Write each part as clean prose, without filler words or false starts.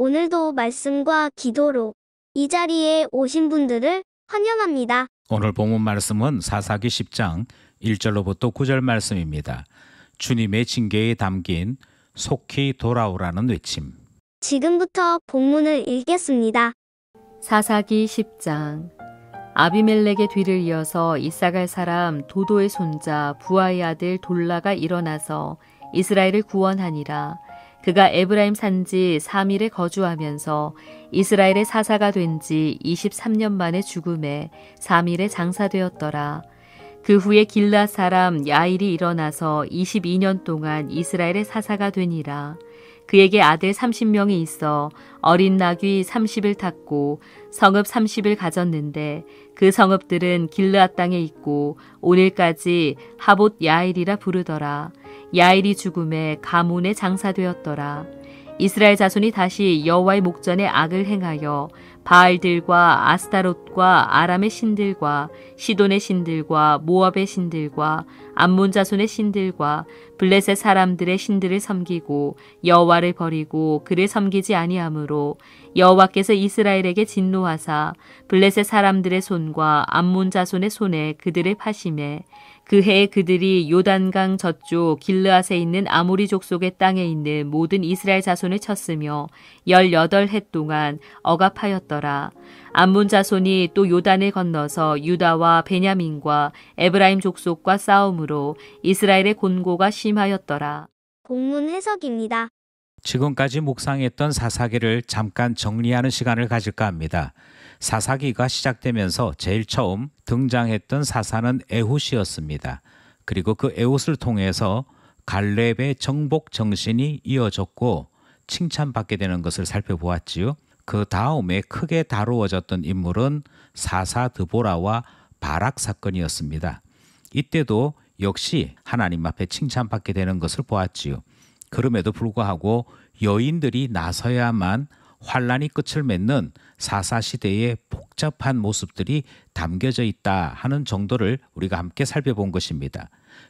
오늘도 말씀과 기도로 이 자리에 오신 분들을 환영합니다. 오늘 본문 말씀은 사사기 10장 1절로부터 9절 말씀입니다. 주님의 징계에 담긴 속히 돌아오라는 외침. 지금부터 본문을 읽겠습니다. 사사기 10장. 아비멜렉의 뒤를 이어서 이사갈 사람 도도의 손자 부하의 아들 돌라가 일어나서 이스라엘을 구원하니라. 그가 에브라임 산지 3일에 거주하면서 이스라엘의 사사가 된 지 23년 만에 죽음에 3일에 장사되었더라. 그 후에 길앗 사람 야일이 일어나서 22년 동안 이스라엘의 사사가 되니라. 그에게 아들 30명이 있어 어린 나귀 30을 탔고 성읍 30을 가졌는데 그 성읍들은 길르앗 땅에 있고 오늘까지 하봇 야일이라 부르더라. 야일이 죽음에 가문에 장사되었더라. 이스라엘 자손이 다시 여호와의 목전에 악을 행하여 바알들과 아스타롯과 아람의 신들과 시돈의 신들과 모압의 신들과 암몬 자손의 신들과 블레셋 사람들의 신들을 섬기고 여호와를 버리고 그를 섬기지 아니하므로 여호와께서 이스라엘에게 진노하사 블레셋 사람들의 손과 암몬 자손의 손에 그들을 파심해 그 해에 그들이 요단강 저쪽 길르앗에 있는 아모리 족속의 땅에 있는 모든 이스라엘 자손을 쳤으며 18해 동안 억압하였더라. 암몬 자손이 또 요단을 건너서 유다와 베냐민과 에브라임 족속과 싸움으로 이스라엘의 곤고가 심하였더라. 본문 해석입니다. 지금까지 묵상했던 사사기를 잠깐 정리하는 시간을 가질까 합니다. 사사기가 시작되면서 제일 처음 등장했던 사사는 에훗이었습니다. 그리고 그 에훗을 통해서 갈렙의 정복 정신이 이어졌고 칭찬받게 되는 것을 살펴보았지요. 그 다음에 크게 다루어졌던 인물은 사사 드보라와 바락 사건이었습니다. 이때도 역시 하나님 앞에 칭찬받게 되는 것을 보았지요. 그럼에도 불구하고 여인들이 나서야만 환란이 끝을 맺는 사사시대의 복잡한 모습들이 담겨져 있다 하는 정도를 우리가 함께 살펴본 것입니다.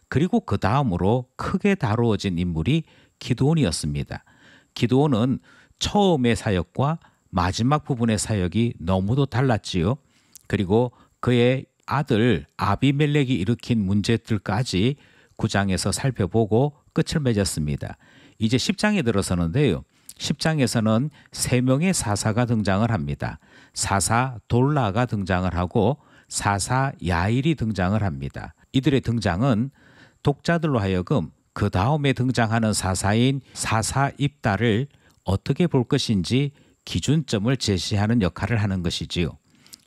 그리고 그 다음으로 크게 다루어진 인물이 기드온이었습니다. 기드온은 처음의 사역과 마지막 부분의 사역이 너무도 달랐지요. 그리고 그의 아들 아비멜렉이 일으킨 문제들까지 9장에서 살펴보고 끝을 맺었습니다. 이제 10장에 들어서는데요. 10장에서는 3명의 사사가 등장을 합니다. 사사 돌라가 등장을 하고 사사 야일이 등장을 합니다. 이들의 등장은 독자들로 하여금 그 다음에 등장하는 사사인 사사 입다를 어떻게 볼 것인지 기준점을 제시하는 역할을 하는 것이지요.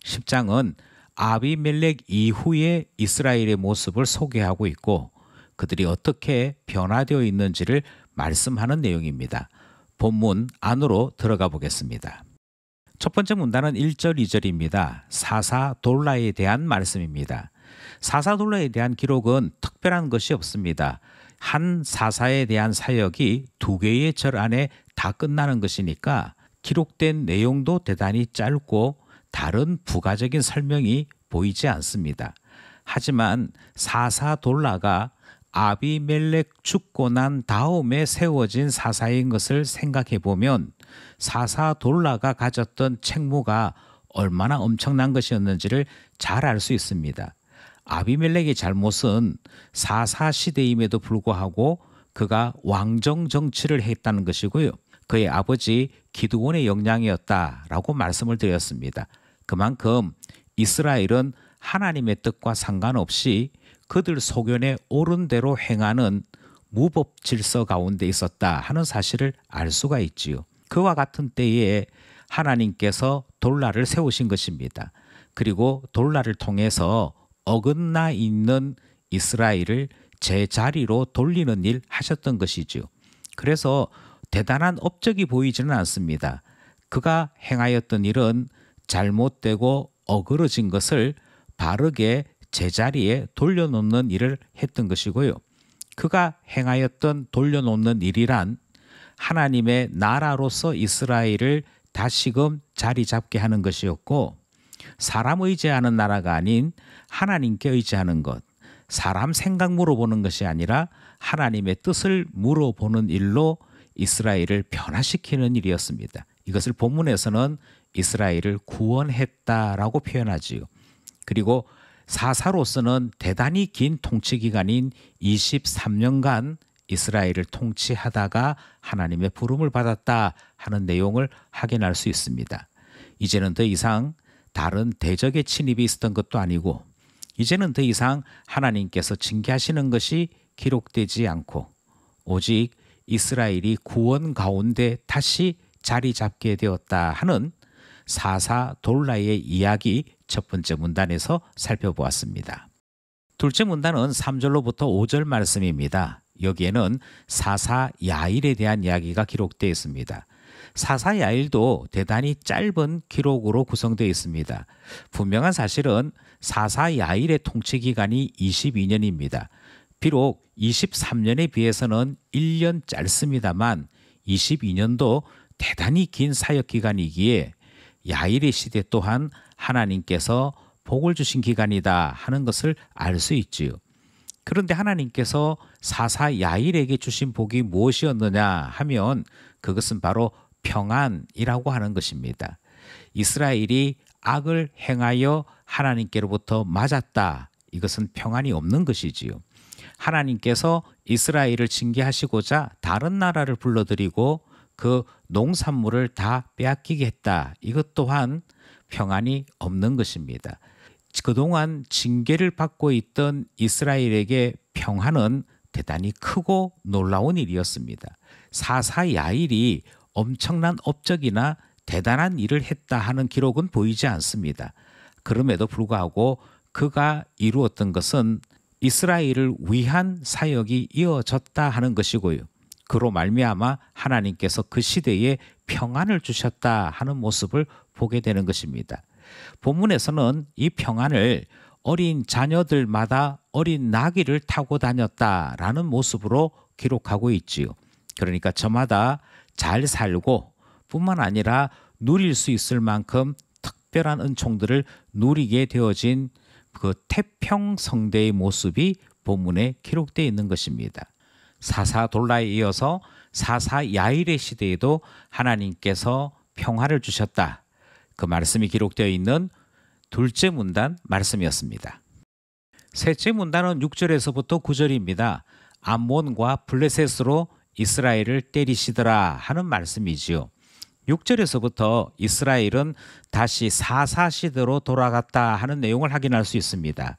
10장은 아비멜렉 이후의 이스라엘의 모습을 소개하고 있고 그들이 어떻게 변화되어 있는지를 말씀하는 내용입니다. 본문 안으로 들어가 보겠습니다. 첫 번째 문단은 1절, 2절입니다. 사사 돌라에 대한 말씀입니다. 사사 돌라에 대한 기록은 특별한 것이 없습니다. 한 사사에 대한 사역이 2개의 절 안에 다 끝나는 것이니까 기록된 내용도 대단히 짧고 다른 부가적인 설명이 보이지 않습니다. 하지만 사사 돌라가 아비멜렉 죽고 난 다음에 세워진 사사인 것을 생각해 보면 사사 돌라가 가졌던 책무가 얼마나 엄청난 것이었는지를 잘 알 수 있습니다. 아비멜렉의 잘못은 사사 시대임에도 불구하고 그가 왕정 정치를 했다는 것이고요. 그의 아버지 기드온의 역량이었다라고 말씀을 드렸습니다. 그만큼 이스라엘은 하나님의 뜻과 상관없이 그들 소견에 옳은 대로 행하는 무법 질서 가운데 있었다 하는 사실을 알 수가 있지요. 그와 같은 때에 하나님께서 돌라를 세우신 것입니다. 그리고 돌라를 통해서 어긋나 있는 이스라엘을 제자리로 돌리는 일 하셨던 것이지요. 그래서 대단한 업적이 보이지는 않습니다. 그가 행하였던 일은 잘못되고 어그러진 것을 바르게 제자리에 돌려놓는 일을 했던 것이고요. 그가 행하였던 돌려놓는 일이란 하나님의 나라로서 이스라엘을 다시금 자리 잡게 하는 것이었고 사람 의지하는 나라가 아닌 하나님께 의지하는 것, 사람 생각 물어보는 것이 아니라 하나님의 뜻을 물어보는 일로 이스라엘을 변화시키는 일이었습니다. 이것을 본문에서는 이스라엘을 구원했다라고 표현하지요. 그리고 사사로서는 대단히 긴 통치 기간인 23년간 이스라엘을 통치하다가 하나님의 부름을 받았다 하는 내용을 확인할 수 있습니다. 이제는 더 이상 다른 대적의 침입이 있었던 것도 아니고 이제는 더 이상 하나님께서 징계하시는 것이 기록되지 않고 오직 이스라엘이 구원 가운데 다시 자리 잡게 되었다 하는 사사돌라의 이야기 첫 번째 문단에서 살펴보았습니다. 둘째 문단은 3절로부터 5절 말씀입니다. 여기에는 사사야일에 대한 이야기가 기록되어 있습니다. 사사야일도 대단히 짧은 기록으로 구성되어 있습니다. 분명한 사실은 사사야일의 통치 기간이 22년입니다. 비록 23년에 비해서는 1년 짧습니다만 22년도 대단히 긴 사역 기간이기에 야일의 시대 또한 하나님께서 복을 주신 기간이다 하는 것을 알 수 있지요. 그런데 하나님께서 사사야일에게 주신 복이 무엇이었느냐 하면 그것은 바로 평안이라고 하는 것입니다. 이스라엘이 악을 행하여 하나님께로부터 맞았다. 이것은 평안이 없는 것이지요. 하나님께서 이스라엘을 징계하시고자 다른 나라를 불러들이고 그 농산물을 다 빼앗기게 했다. 이것 또한 평안이 없는 것입니다. 그동안 징계를 받고 있던 이스라엘에게 평안은 대단히 크고 놀라운 일이었습니다. 사사야일이 엄청난 업적이나 대단한 일을 했다 하는 기록은 보이지 않습니다. 그럼에도 불구하고 그가 이루었던 것은 이스라엘을 위한 사역이 이어졌다 하는 것이고요. 그로 말미암아 하나님께서 그 시대에 평안을 주셨다 하는 모습을 보게 되는 것입니다. 본문에서는 이 평안을 어린 자녀들마다 어린 나귀를 타고 다녔다라는 모습으로 기록하고 있지요. 그러니까 저마다 잘 살고 뿐만 아니라 누릴 수 있을 만큼 특별한 은총들을 누리게 되어진 그 태평성대의 모습이 본문에 기록되어 있는 것입니다. 사사돌라에 이어서 사사야일의 시대에도 하나님께서 평화를 주셨다. 그 말씀이 기록되어 있는 둘째 문단 말씀이었습니다. 셋째 문단은 6절에서부터 9절입니다. 암몬과 블레셋으로 이스라엘을 때리시더라 하는 말씀이지요. 6절에서부터 이스라엘은 다시 사사시대로 돌아갔다 하는 내용을 확인할 수 있습니다.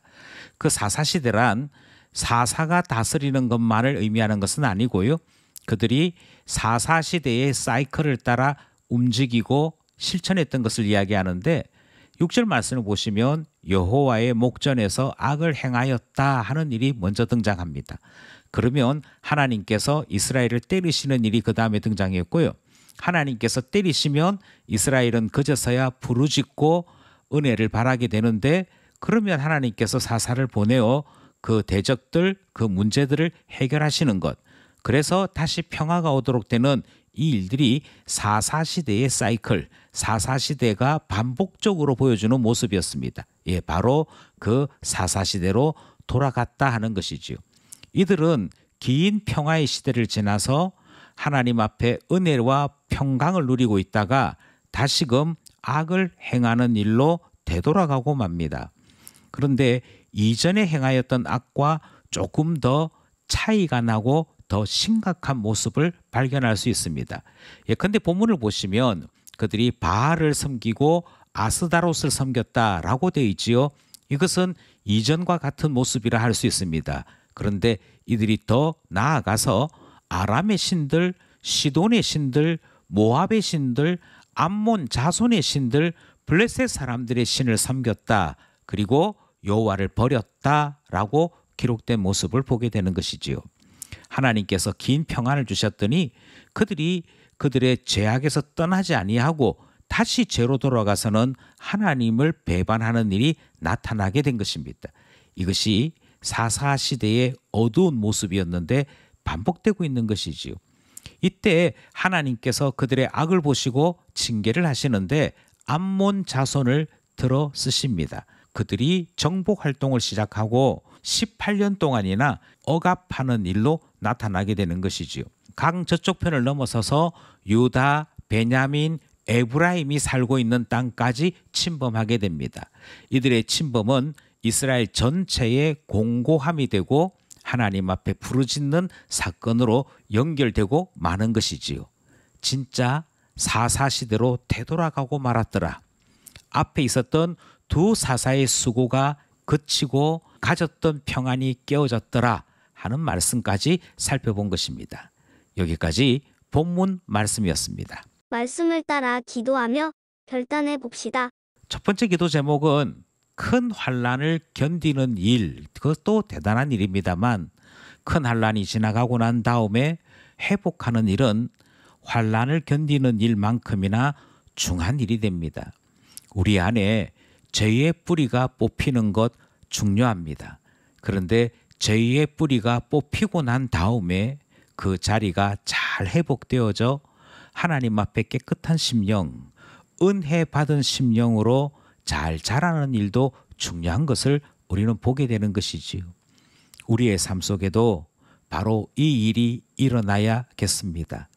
그 사사시대란 사사가 다스리는 것만을 의미하는 것은 아니고요. 그들이 사사시대의 사이클을 따라 움직이고 실천했던 것을 이야기하는데 6절 말씀을 보시면 여호와의 목전에서 악을 행하였다 하는 일이 먼저 등장합니다. 그러면 하나님께서 이스라엘을 때리시는 일이 그 다음에 등장했고요. 하나님께서 때리시면 이스라엘은 그제서야 부르짖고 은혜를 바라게 되는데 그러면 하나님께서 사사를 보내어 그 대적들, 그 문제들을 해결하시는 것. 그래서 다시 평화가 오도록 되는 이 일들이 사사시대의 사이클, 사사시대가 반복적으로 보여주는 모습이었습니다. 예, 바로 그 사사시대로 돌아갔다 하는 것이지요. 이들은 긴 평화의 시대를 지나서 하나님 앞에 은혜와 평강을 누리고 있다가 다시금 악을 행하는 일로 되돌아가고 맙니다. 그런데 이전에 행하였던 악과 조금 더 차이가 나고 더 심각한 모습을 발견할 수 있습니다. 예컨대 본문을 보시면 그들이 바알을 섬기고 아스다롯을 섬겼다라고 되어 있지요. 이것은 이전과 같은 모습이라 할 수 있습니다. 그런데 이들이 더 나아가서 아람의 신들, 시돈의 신들, 모압의 신들, 암몬 자손의 신들, 블레셋 사람들의 신을 섬겼다. 그리고 여호와를 버렸다라고 기록된 모습을 보게 되는 것이지요. 하나님께서 긴 평안을 주셨더니 그들이 그들의 죄악에서 떠나지 아니하고 다시 죄로 돌아가서는 하나님을 배반하는 일이 나타나게 된 것입니다. 이것이 사사시대의 어두운 모습이었는데 반복되고 있는 것이지요. 이때 하나님께서 그들의 악을 보시고 징계를 하시는데 암몬 자손을 들어 쓰십니다. 그들이 정복 활동을 시작하고 18년 동안이나 억압하는 일로 나타나게 되는 것이지요. 강 저쪽 편을 넘어서서 유다, 베냐민, 에브라임이 살고 있는 땅까지 침범하게 됩니다. 이들의 침범은 이스라엘 전체의 공고함이 되고 하나님 앞에 부르짖는 사건으로 연결되고 마는 것이지요. 진짜 사사시대로 되돌아가고 말았더라. 앞에 있었던 두 사사의 수고가 그치고 가졌던 평안이 깨어졌더라 하는 말씀까지 살펴본 것입니다. 여기까지 본문 말씀이었습니다. 말씀을 따라 기도하며 결단해 봅시다. 첫 번째 기도 제목은 큰 환난을 견디는 일, 그것도 대단한 일입니다만 큰 환난이 지나가고 난 다음에 회복하는 일은 환난을 견디는 일만큼이나 중요한 일이 됩니다. 우리 안에 죄의 뿌리가 뽑히는 것 중요합니다. 그런데 죄의 뿌리가 뽑히고 난 다음에 그 자리가 잘 회복되어져 하나님 앞에 깨끗한 심령, 은혜 받은 심령으로 잘 자라는 일도 중요한 것을 우리는 보게 되는 것이지요. 우리의 삶 속에도 바로 이 일이 일어나야겠습니다.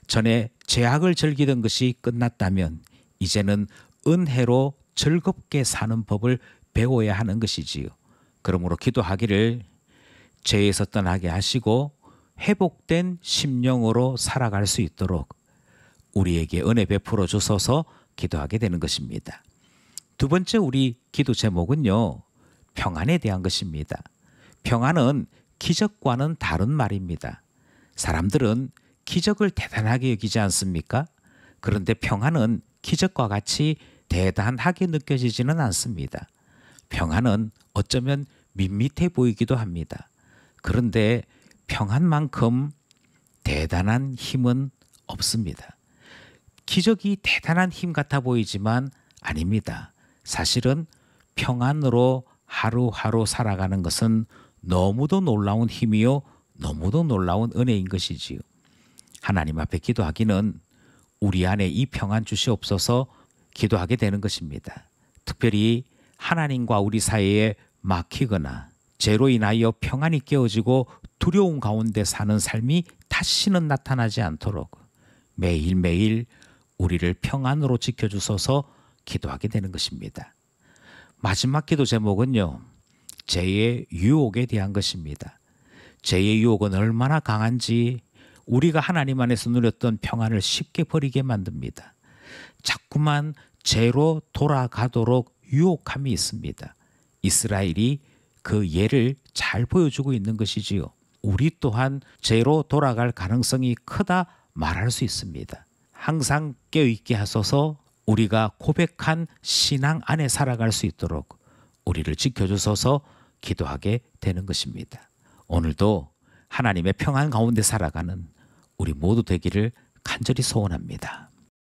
전에 죄악을 즐기던 것이 끝났다면 이제는 은혜로 즐겁게 사는 법을 배워야 하는 것이지요. 그러므로 기도하기를 죄에서 떠나게 하시고 회복된 심령으로 살아갈 수 있도록 우리에게 은혜 베풀어 주셔서 기도하게 되는 것입니다. 두 번째 우리 기도 제목은요, 평안에 대한 것입니다. 평안은 기적과는 다른 말입니다. 사람들은 기적을 대단하게 여기지 않습니까? 그런데 평안은 기적과 같이 대단하게 느껴지지는 않습니다. 평안은 어쩌면 밋밋해 보이기도 합니다. 그런데 평안만큼 대단한 힘은 없습니다. 기적이 대단한 힘 같아 보이지만 아닙니다. 사실은 평안으로 하루하루 살아가는 것은 너무도 놀라운 힘이요, 너무도 놀라운 은혜인 것이지요. 하나님 앞에 기도하기는 우리 안에 이 평안 주시옵소서 기도하게 되는 것입니다. 특별히 하나님과 우리 사이에 막히거나 죄로 인하여 평안이 깨어지고 두려움 가운데 사는 삶이 다시는 나타나지 않도록 매일매일 우리를 평안으로 지켜주셔서 기도하게 되는 것입니다. 마지막 기도 제목은요, 죄의 유혹에 대한 것입니다. 죄의 유혹은 얼마나 강한지 우리가 하나님 안에서 누렸던 평안을 쉽게 버리게 만듭니다. 자꾸만 죄로 돌아가도록 유혹함이 있습니다. 이스라엘이 그 예를 잘 보여주고 있는 것이지요. 우리 또한 죄로 돌아갈 가능성이 크다 말할 수 있습니다. 항상 깨어있게 하소서 우리가 고백한 신앙 안에 살아갈 수 있도록 우리를 지켜주셔서 기도하게 되는 것입니다. 오늘도 하나님의 평안 가운데 살아가는 우리 모두 되기를 간절히 소원합니다.